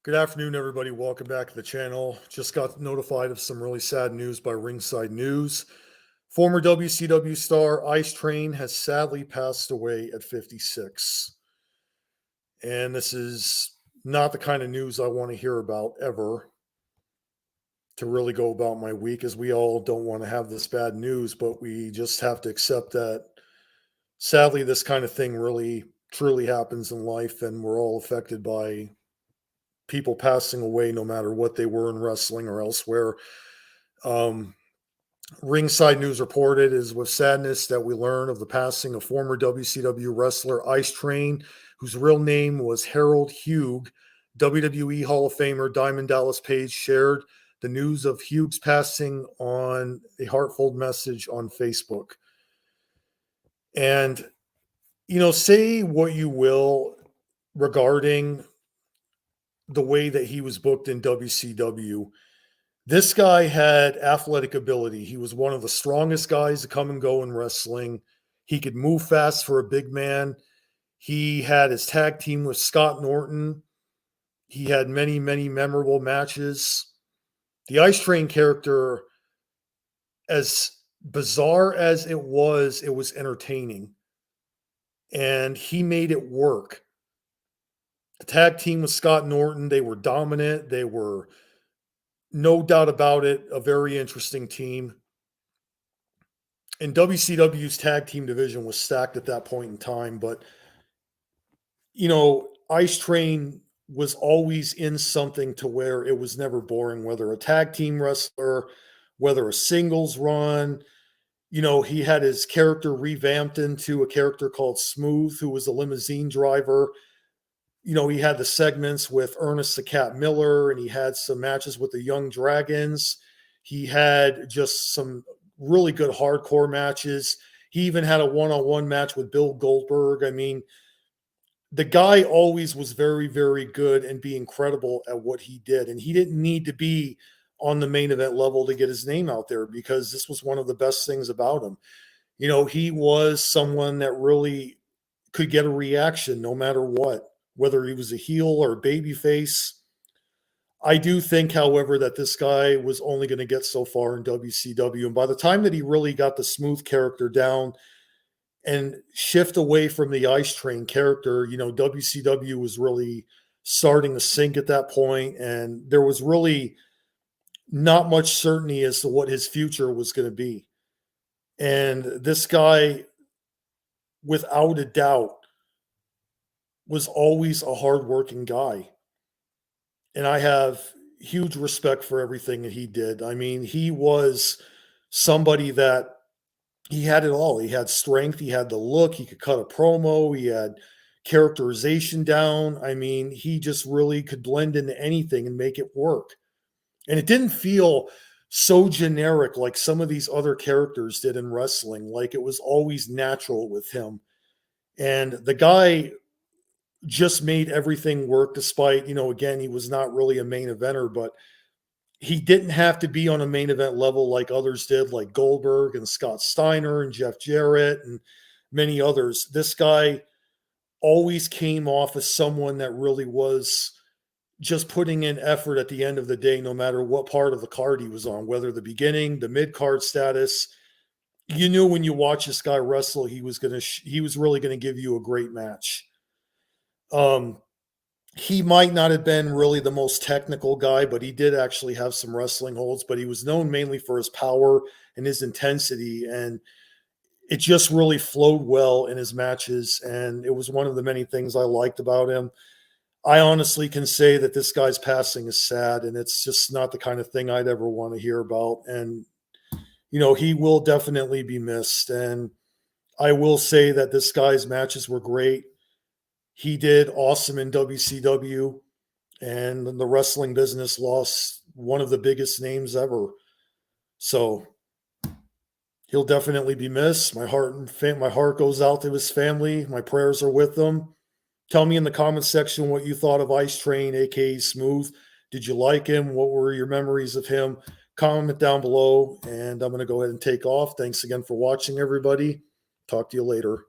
Good afternoon, everybody. Welcome back to the channel. Just got notified of some really sad news by Ringside News. Former WCW star Ice Train has sadly passed away at 56. And this is not the kind of news I want to hear about ever to really go about my week, as we all don't want to have this bad news, but we just have to accept that sadly, this kind of thing really truly happens in life, and we're all affected by people passing away, no matter what they were in wrestling or elsewhere. Um, Ringside News reported, "Is with sadness that we learn of the passing of former WCW wrestler Ice Train, whose real name was Harold Hughes. WWE Hall of Famer Diamond Dallas Page shared the news of Hughes' passing on a heartfelt message on Facebook. And, say what you will regarding the way that he was booked in WCW. This guy had athletic ability. He was one of the strongest guys to come and go in wrestling. He could move fast for a big man. He had his tag team with Scott Norton. He had many, many memorable matches. The Ice Train character, as bizarre as it was entertaining. And he made it work. The tag team with Scott Norton, they were dominant. They were, no doubt about it, a very interesting team. And WCW's tag team division was stacked at that point in time. But, Ice Train was always in something to where it was never boring, whether a tag team wrestler, whether a singles run. He had his character revamped into a character called Smooth, who was a limousine driver. He had the segments with Ernest the Cat Miller, and he had some matches with the Young Dragons. He had just some really good hardcore matches. He even had a one-on-one match with Bill Goldberg. I mean, the guy always was very, very good and be incredible at what he did. And he didn't need to be on the main event level to get his name out there, because this was one of the best things about him. He was someone that really could get a reaction no matter what, whether he was a heel or a babyface. I do think, however, that this guy was only going to get so far in WCW. And by the time that he really got the Smooth character down and shift away from the Ice Train character, WCW was really starting to sink at that point, and there was really not much certainty as to what his future was going to be. And this guy, without a doubt, was always a hardworking guy. And I have huge respect for everything that he did. I mean, he was somebody that he had it all. He had strength, he had the look, he could cut a promo, he had characterization down. I mean, he just really could blend into anything and make it work. And it didn't feel so generic like some of these other characters did in wrestling. Like, it was always natural with him. And the guy just made everything work, despite, again, he was not really a main eventer, but he didn't have to be on a main event level like others did, like Goldberg and Scott Steiner and Jeff Jarrett and many others. This guy always came off as someone that really was just putting in effort at the end of the day, no matter what part of the card he was on, whether the beginning, the mid card status. You knew when you watch this guy wrestle, he was really going to give you a great match. He might not have been really the most technical guy, but he did actually have some wrestling holds, but he was known mainly for his power and his intensity. And it just really flowed well in his matches. And it was one of the many things I liked about him. I honestly can say that this guy's passing is sad, and it's just not the kind of thing I'd ever want to hear about. And, he will definitely be missed. And I will say that this guy's matches were great. He did awesome in WCW, and the wrestling business lost one of the biggest names ever. So he'll definitely be missed. My heart goes out to his family. My prayers are with them. Tell me in the comments section what you thought of Ice Train, aka Smooth. Did you like him? What were your memories of him? Comment down below, and I'm going to go ahead and take off. Thanks again for watching, everybody. Talk to you later.